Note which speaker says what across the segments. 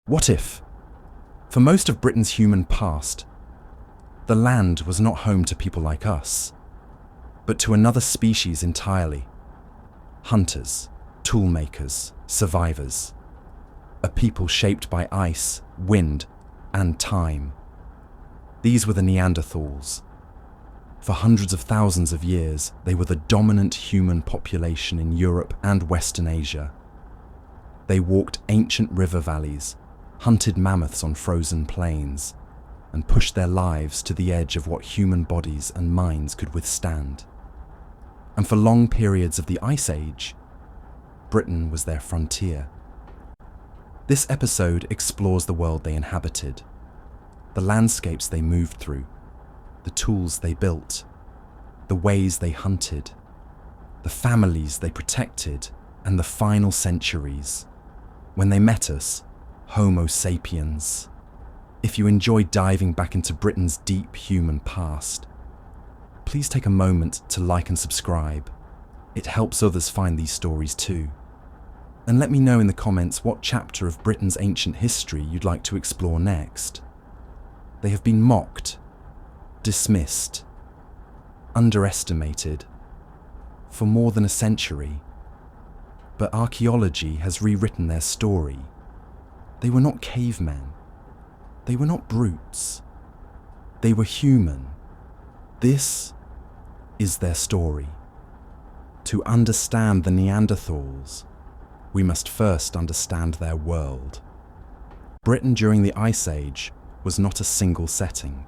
Speaker 1: What if, for most of Britain's human past, the land was not home to people like us, but to another species entirely? Hunters, toolmakers, survivors. A people shaped by ice, wind, and time. These were the Neanderthals. For hundreds of thousands of years, they were the dominant human population in Europe and Western Asia. They walked ancient river valleys, hunted mammoths on frozen plains, and pushed their lives to the edge of what human bodies and minds could withstand. And for long periods of the Ice Age, Britain was their frontier. This episode explores the world they inhabited, the landscapes they moved through, the tools they built, the ways they hunted, the families they protected, and the final centuries, when they met us, Homo sapiens. If you enjoy diving back into Britain's deep human past, please take a moment to like and subscribe. It helps others find these stories too. And let me know in the comments what chapter of Britain's ancient history you'd like to explore next. They have been mocked, dismissed, underestimated for more than a century. But archaeology has rewritten their story. They were not cavemen. They were not brutes. They were human. This is their story. To understand the Neanderthals, we must first understand their world. Britain during the Ice Age was not a single setting.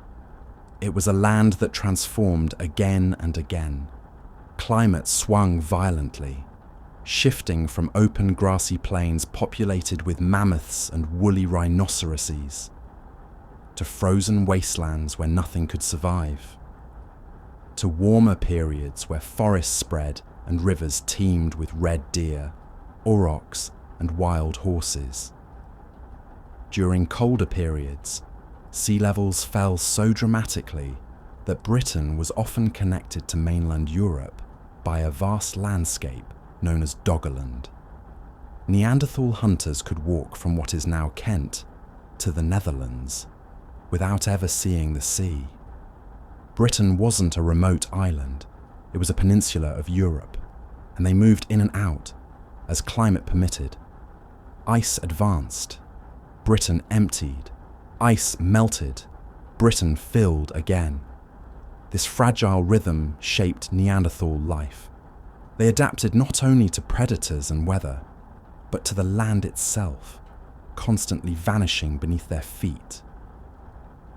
Speaker 1: It was a land that transformed again and again. Climate swung violently, shifting from open grassy plains populated with mammoths and woolly rhinoceroses, to frozen wastelands where nothing could survive, to warmer periods where forests spread and rivers teemed with red deer, aurochs, and wild horses. During colder periods, sea levels fell so dramatically that Britain was often connected to mainland Europe by a vast landscape known as Doggerland. Neanderthal hunters could walk from what is now Kent to the Netherlands without ever seeing the sea. Britain wasn't a remote island, it was a peninsula of Europe, and they moved in and out as climate permitted. Ice advanced, Britain emptied, ice melted, Britain filled again. This fragile rhythm shaped Neanderthal life. They adapted not only to predators and weather, but to the land itself, constantly vanishing beneath their feet.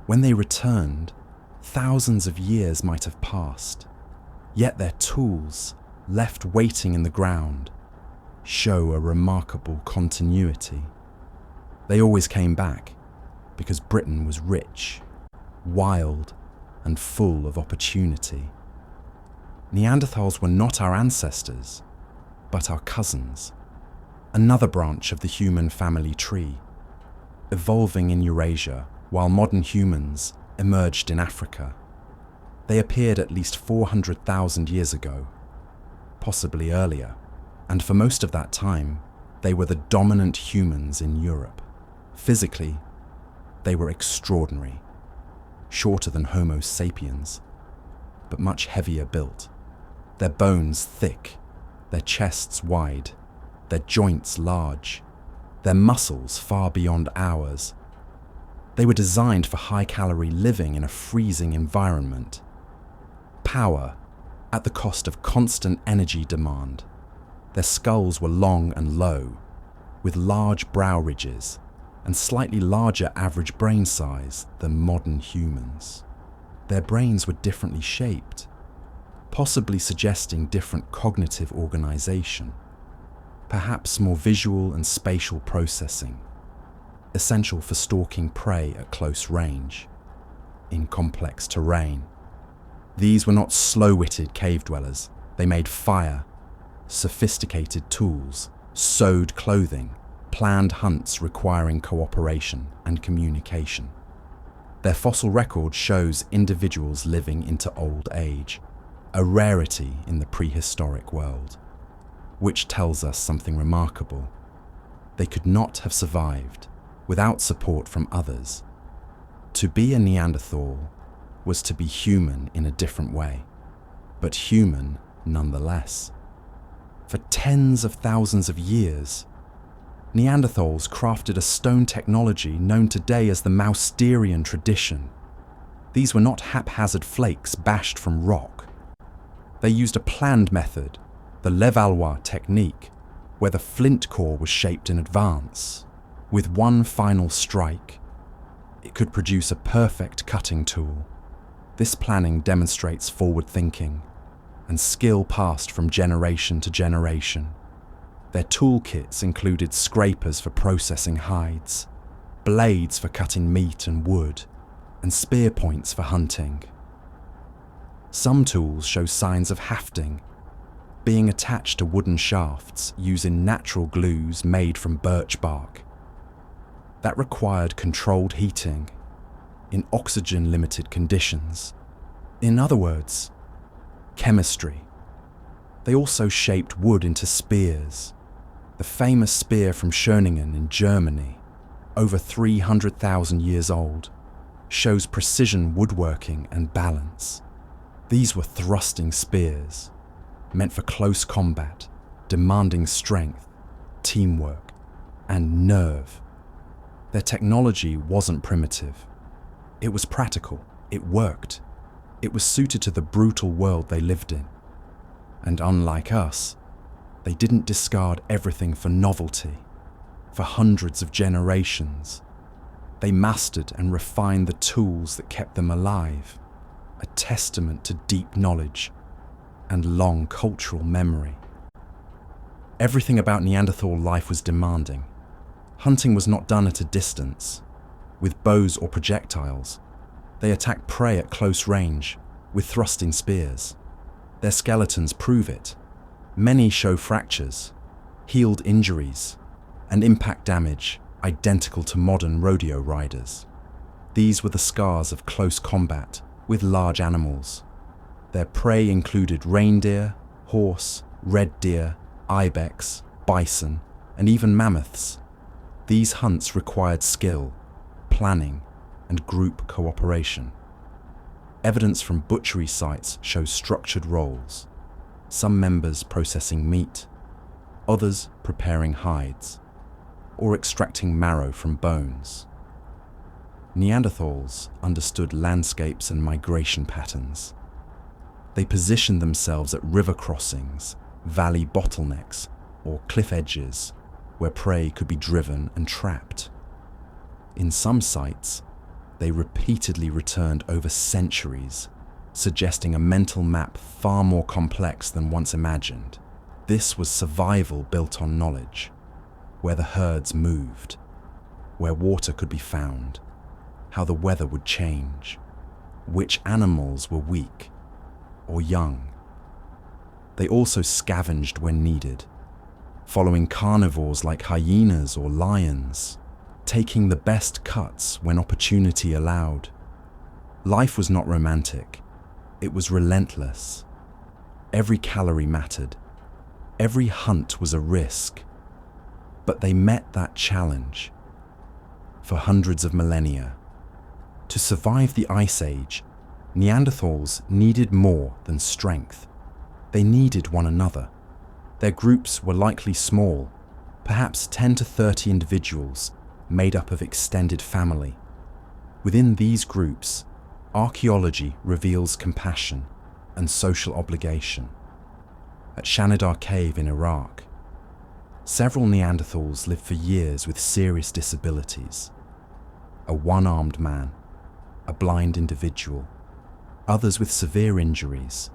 Speaker 1: When they returned, thousands of years might have passed, yet their tools, left waiting in the ground, show a remarkable continuity. They always came back, because Britain was rich, wild, and full of opportunity. Neanderthals were not our ancestors, but our cousins, another branch of the human family tree, evolving in Eurasia while modern humans emerged in Africa. They appeared at least 400,000 years ago, possibly earlier, and for most of that time, they were the dominant humans in Europe. Physically, they were extraordinary, shorter than Homo sapiens, but much heavier built. Their bones thick, their chests wide, their joints large, their muscles far beyond ours. They were designed for high-calorie living in a freezing environment. Power at the cost of constant energy demand. Their skulls were long and low, with large brow ridges and slightly larger average brain size than modern humans. Their brains were differently shaped, possibly suggesting different cognitive organization, perhaps more visual and spatial processing, essential for stalking prey at close range, in complex terrain. These were not slow-witted cave dwellers. They made fire, sophisticated tools, sewed clothing, planned hunts requiring cooperation and communication. Their fossil record shows individuals living into old age, a rarity in the prehistoric world, which tells us something remarkable. They could not have survived without support from others. To be a Neanderthal was to be human in a different way, but human nonetheless. For tens of thousands of years, Neanderthals crafted a stone technology known today as the Mousterian tradition. These were not haphazard flakes bashed from rock. They used a planned method, the Levallois technique, where the flint core was shaped in advance. With one final strike, it could produce a perfect cutting tool. This planning demonstrates forward thinking and skill passed from generation to generation. Their toolkits included scrapers for processing hides, blades for cutting meat and wood, and spear points for hunting. Some tools show signs of hafting, being attached to wooden shafts using natural glues made from birch bark. That required controlled heating in oxygen-limited conditions. In other words, chemistry. They also shaped wood into spears. The famous spear from Schöningen in Germany, over 300,000 years old, shows precision woodworking and balance. These were thrusting spears, meant for close combat, demanding strength, teamwork, and nerve. Their technology wasn't primitive. It was practical. It worked. It was suited to the brutal world they lived in. And unlike us, they didn't discard everything for novelty. For hundreds of generations, they mastered and refined the tools that kept them alive, a testament to deep knowledge and long cultural memory. Everything about Neanderthal life was demanding. Hunting was not done at a distance, with bows or projectiles. They attacked prey at close range, with thrusting spears. Their skeletons prove it. Many show fractures, healed injuries, and impact damage identical to modern rodeo riders. These were the scars of close combat with large animals. Their prey included reindeer, horse, red deer, ibex, bison, and even mammoths. These hunts required skill, planning, and group cooperation. Evidence from butchery sites shows structured roles, some members processing meat, others preparing hides, or extracting marrow from bones. Neanderthals understood landscapes and migration patterns. They positioned themselves at river crossings, valley bottlenecks, or cliff edges where prey could be driven and trapped. In some sites, they repeatedly returned over centuries, suggesting a mental map far more complex than once imagined. This was survival built on knowledge, where the herds moved, where water could be found, how the weather would change, which animals were weak or young. They also scavenged when needed, following carnivores like hyenas or lions, taking the best cuts when opportunity allowed. Life was not romantic. It was relentless. Every calorie mattered. Every hunt was a risk. But they met that challenge. For hundreds of millennia, to survive the Ice Age, Neanderthals needed more than strength. They needed one another. Their groups were likely small, perhaps 10 to 30 individuals made up of extended family. Within these groups, archaeology reveals compassion and social obligation. At Shanidar Cave in Iraq, several Neanderthals lived for years with serious disabilities. A one-armed man, a blind individual, others with severe injuries.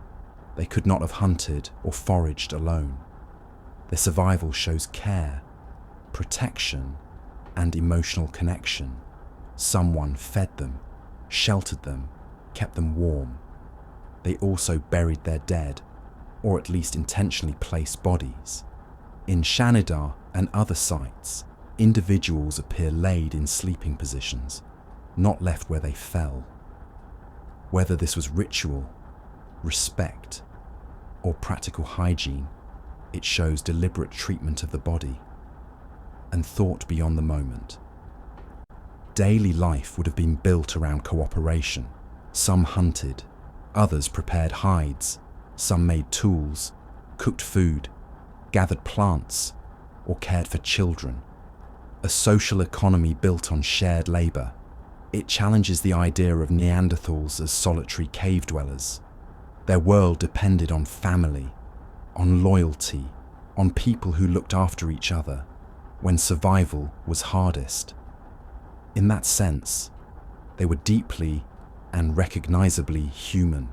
Speaker 1: They could not have hunted or foraged alone. Their survival shows care, protection, and emotional connection. Someone fed them, sheltered them, kept them warm. They also buried their dead, or at least intentionally placed bodies. In Shanidar and other sites, individuals appear laid in sleeping positions, not left where they fell. Whether this was ritual, respect, or practical hygiene, it shows deliberate treatment of the body and thought beyond the moment. daily life would have been built around cooperation. Some hunted, others prepared hides, some made tools, cooked food, gathered plants, or cared for children. A social economy built on shared labour. It challenges the idea of Neanderthals as solitary cave dwellers. Their world depended on family, on loyalty, on people who looked after each other when survival was hardest. In that sense, they were deeply and recognisably human.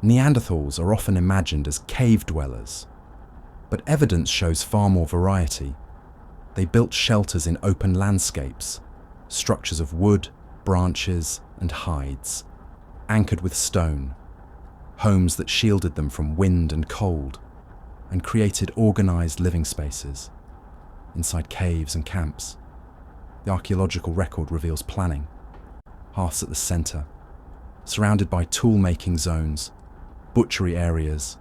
Speaker 1: Neanderthals are often imagined as cave dwellers, but evidence shows far more variety. They built shelters in open landscapes, structures of wood, branches, and hides, anchored with stone, homes that shielded them from wind and cold, and created organised living spaces inside caves and camps. The archaeological record reveals planning, hearths at the centre, surrounded by tool-making zones, butchery areas,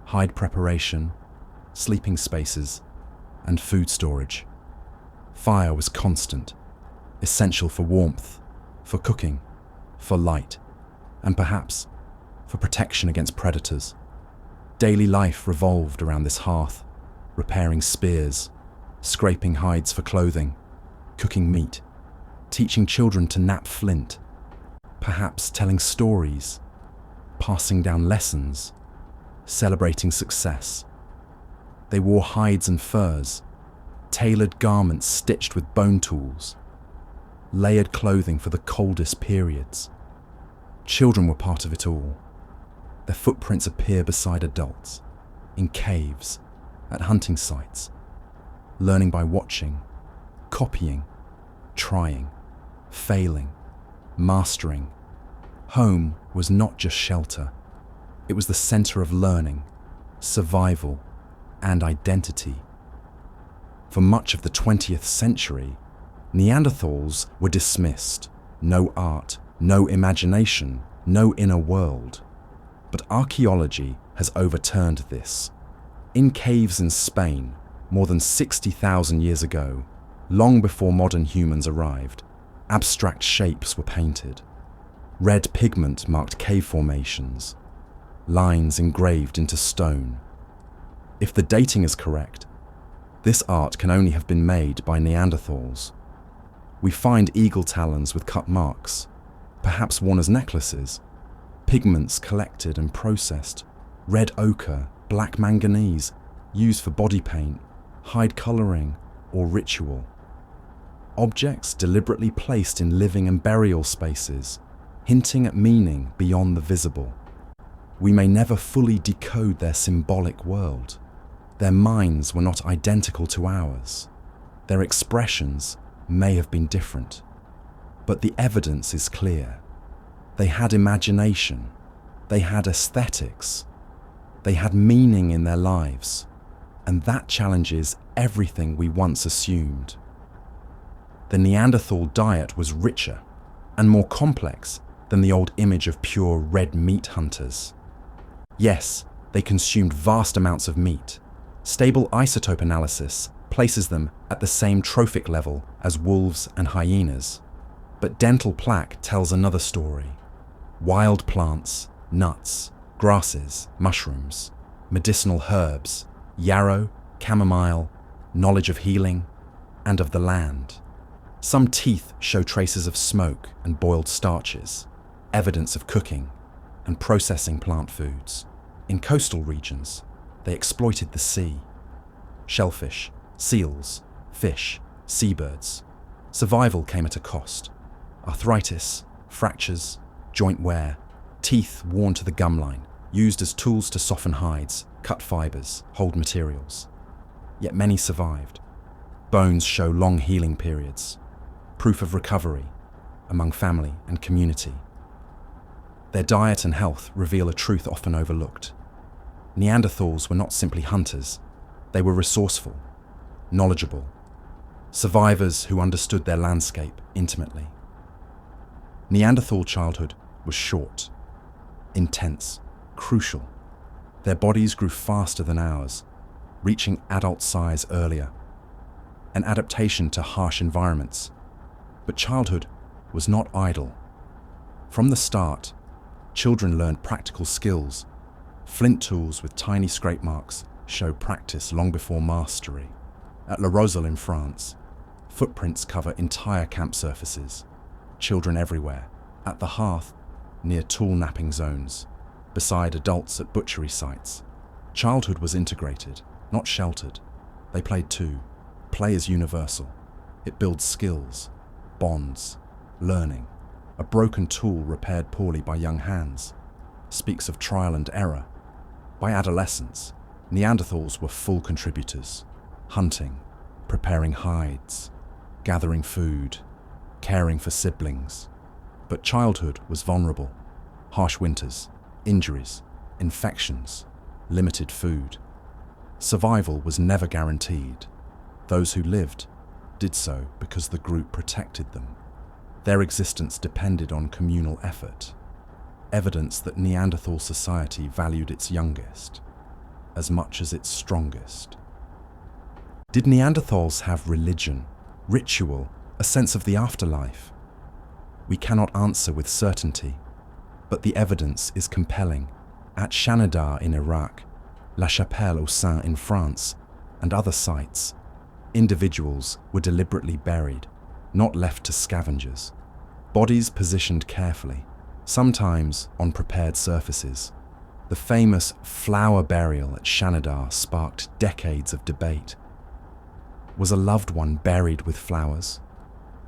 Speaker 1: hide preparation, sleeping spaces, and food storage. Fire was constant, essential for warmth, for cooking, for light, and perhaps for protection against predators. Daily life revolved around this hearth, repairing spears, scraping hides for clothing, cooking meat, teaching children to knap flint, perhaps telling stories, passing down lessons, celebrating success. They wore hides and furs, tailored garments stitched with bone tools, layered clothing for the coldest periods. Children were part of it all. Their footprints appear beside adults, in caves, at hunting sites, learning by watching, copying, trying, failing, mastering. Home was not just shelter. It was the centre of learning, survival, and identity. For much of the 20th century, Neanderthals were dismissed. No art, no imagination, no inner world. But archaeology has overturned this. In caves in Spain, more than 60,000 years ago, long before modern humans arrived, abstract shapes were painted. Red pigment marked cave formations, lines engraved into stone. If the dating is correct, this art can only have been made by Neanderthals. We find eagle talons with cut marks, perhaps worn as necklaces, pigments collected and processed, red ochre, black manganese, used for body paint, hide colouring, or ritual. Objects deliberately placed in living and burial spaces, hinting at meaning beyond the visible. We may never fully decode their symbolic world. Their minds were not identical to ours. Their expressions may have been different. But the evidence is clear. They had imagination. They had aesthetics. They had meaning in their lives. And that challenges everything we once assumed. The Neanderthal diet was richer and more complex than the old image of pure red meat hunters. Yes, they consumed vast amounts of meat. Stable isotope analysis places them at the same trophic level as wolves and hyenas. But dental plaque tells another story. Wild plants, nuts, grasses, mushrooms, medicinal herbs, yarrow, chamomile, knowledge of healing, and of the land. Some teeth show traces of smoke and boiled starches, evidence of cooking and processing plant foods. In coastal regions, they exploited the sea. Shellfish, seals, fish, seabirds. Survival came at a cost. Arthritis, fractures, joint wear, teeth worn to the gum line, used as tools to soften hides, cut fibres, hold materials. Yet many survived. Bones show long healing periods, proof of recovery among family and community. Their diet and health reveal a truth often overlooked. Neanderthals were not simply hunters. They were resourceful, knowledgeable, survivors who understood their landscape intimately. Neanderthal childhood was short, intense, crucial. Their bodies grew faster than ours, reaching adult size earlier. An adaptation to harsh environments. But childhood was not idle. From the start, children learned practical skills. Flint tools with tiny scrape marks show practice long before mastery. At La Roselle in France, footprints cover entire camp surfaces. Children everywhere, at the hearth, near tool napping zones, beside adults at butchery sites. Childhood was integrated, not sheltered. They played too. Play is universal. It builds skills, bonds, learning. A broken tool repaired poorly by young hands speaks of trial and error. By adolescence, Neanderthals were full contributors, hunting, preparing hides, gathering food, caring for siblings. But childhood was vulnerable. Harsh winters, injuries, infections, limited food. Survival was never guaranteed. Those who lived did so because the group protected them. Their existence depended on communal effort, evidence that Neanderthal society valued its youngest as much as its strongest. Did Neanderthals have religion, ritual, a sense of the afterlife? We cannot answer with certainty, but the evidence is compelling. At Shanidar in Iraq, La Chapelle aux Saints in France, and other sites, individuals were deliberately buried, not left to scavengers. Bodies positioned carefully, sometimes on prepared surfaces. The famous flower burial at Shanidar sparked decades of debate. Was a loved one buried with flowers,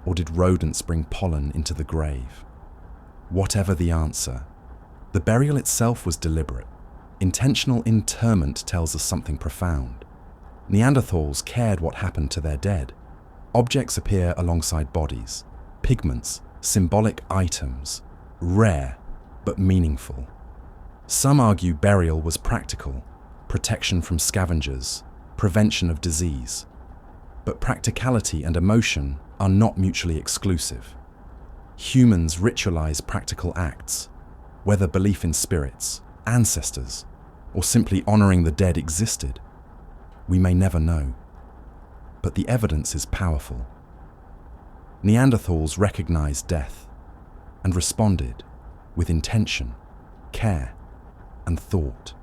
Speaker 1: or did rodents bring pollen into the grave? Whatever the answer, the burial itself was deliberate. Intentional interment tells us something profound. Neanderthals cared what happened to their dead. Objects appear alongside bodies, pigments, symbolic items, rare but meaningful. Some argue burial was practical, protection from scavengers, prevention of disease. But practicality and emotion are not mutually exclusive. Humans ritualize practical acts, whether belief in spirits, ancestors, or simply honoring the dead existed. We may never know, but the evidence is powerful. Neanderthals recognized death and responded with intention, care, and thought.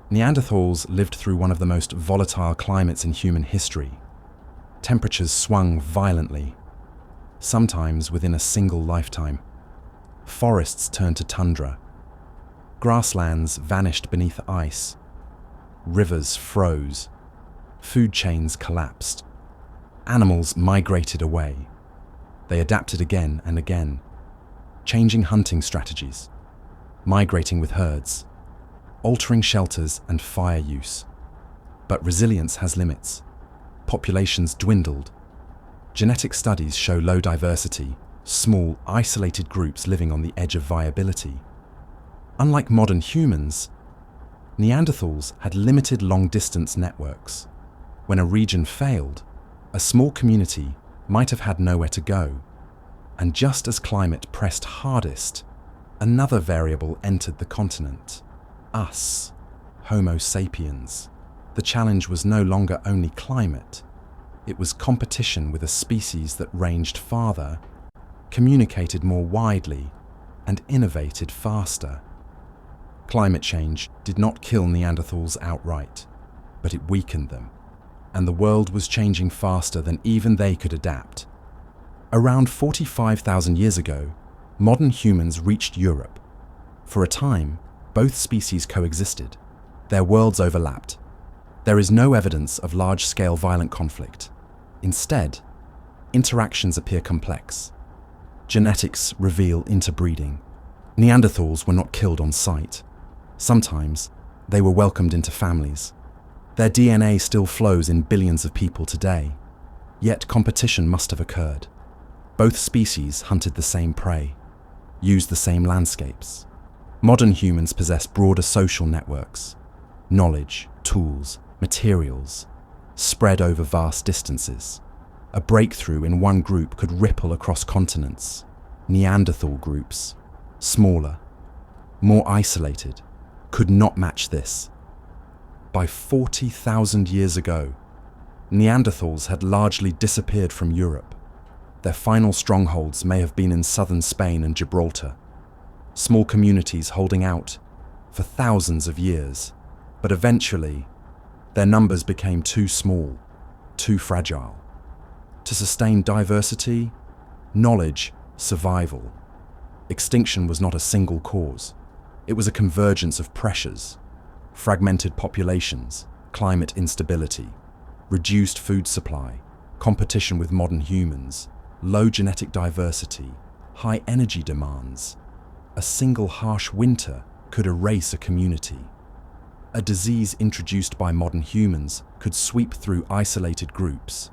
Speaker 1: Neanderthals lived through one of the most volatile climates in human history. Temperatures swung violently, sometimes within a single lifetime. Forests turned to tundra. Grasslands vanished beneath ice. Rivers froze. Food chains collapsed. Animals migrated away. They adapted again and again, changing hunting strategies, migrating with herds, altering shelters and fire use. But resilience has limits. Populations dwindled. Genetic studies show low diversity, small, isolated groups living on the edge of viability. Unlike modern humans, Neanderthals had limited long-distance networks. When a region failed, a small community might have had nowhere to go. And just as climate pressed hardest, another variable entered the continent. Us, Homo sapiens. The challenge was no longer only climate. It was competition with a species that ranged farther, communicated more widely, and innovated faster. Climate change did not kill Neanderthals outright, but it weakened them, and the world was changing faster than even they could adapt. Around 45,000 years ago, modern humans reached Europe. For a time, both species coexisted. Their worlds overlapped. There is no evidence of large-scale violent conflict. Instead, interactions appear complex. Genetics reveal interbreeding. Neanderthals were not killed on sight. Sometimes, they were welcomed into families. Their DNA still flows in billions of people today. Yet competition must have occurred. Both species hunted the same prey, used the same landscapes. Modern humans possess broader social networks, knowledge, tools, materials, spread over vast distances. A breakthrough in one group could ripple across continents. Neanderthal groups, smaller, more isolated, could not match this. By 40,000 years ago, Neanderthals had largely disappeared from Europe. Their final strongholds may have been in southern Spain and Gibraltar, small communities holding out for thousands of years, but eventually their numbers became too small, too fragile. To sustain diversity, knowledge, survival, extinction was not a single cause. It was a convergence of pressures: fragmented populations, climate instability, reduced food supply, competition with modern humans, low genetic diversity, high energy demands. A single harsh winter could erase a community. A disease introduced by modern humans could sweep through isolated groups.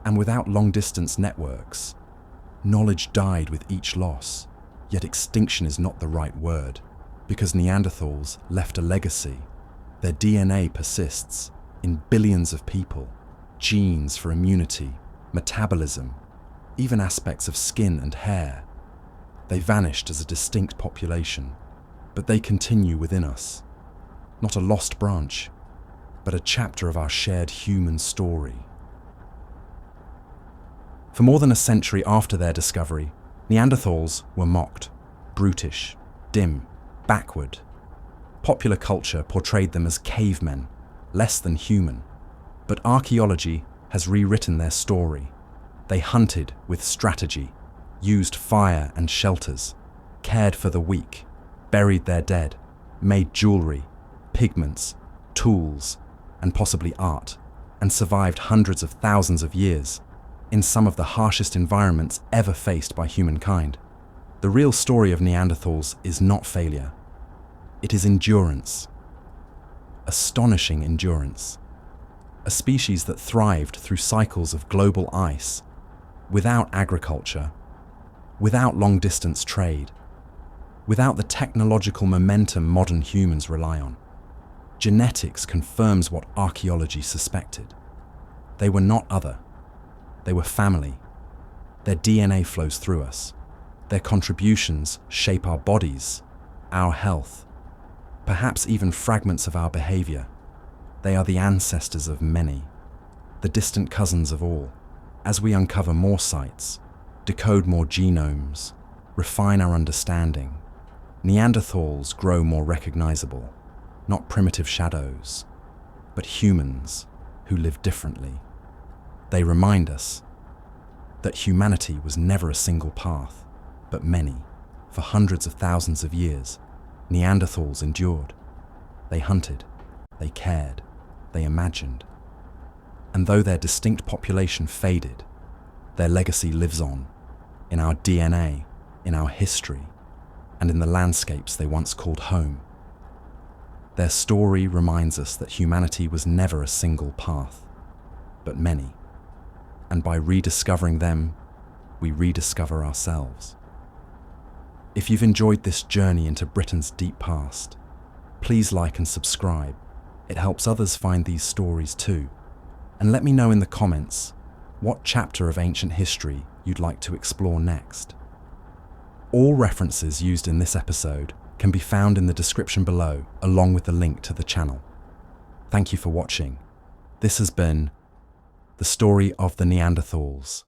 Speaker 1: And without long-distance networks, knowledge died with each loss. Yet extinction is not the right word, because Neanderthals left a legacy. Their DNA persists in billions of people, genes for immunity, metabolism, even aspects of skin and hair. They vanished as a distinct population, but they continue within us. Not a lost branch, but a chapter of our shared human story. For more than a century after their discovery, Neanderthals were mocked, brutish, dim, backward. Popular culture portrayed them as cavemen, less than human. But archaeology has rewritten their story. They hunted with strategy, used fire and shelters, cared for the weak, buried their dead, made jewelry, pigments, tools, and possibly art, and survived hundreds of thousands of years in some of the harshest environments ever faced by humankind. The real story of Neanderthals is not failure. It is endurance. Astonishing endurance. A species that thrived through cycles of global ice, without agriculture, without long-distance trade, without the technological momentum modern humans rely on. Genetics confirms what archaeology suspected. They were not other. They were family. Their DNA flows through us. Their contributions shape our bodies, our health, perhaps even fragments of our behavior. They are the ancestors of many, the distant cousins of all. As we uncover more sites, decode more genomes, refine our understanding, Neanderthals grow more recognizable, not primitive shadows, but humans who live differently. They remind us that humanity was never a single path, but many. For hundreds of thousands of years, Neanderthals endured. They hunted, they cared, they imagined. And though their distinct population faded, their legacy lives on, in our DNA, in our history, and in the landscapes they once called home. Their story reminds us that humanity was never a single path, but many. And by rediscovering them, we rediscover ourselves. If you've enjoyed this journey into Britain's deep past, please like and subscribe. It helps others find these stories too. And let me know in the comments what chapter of ancient history you'd like to explore next. All references used in this episode can be found in the description below, along with the link to the channel. Thank you for watching. This has been the story of the Neanderthals.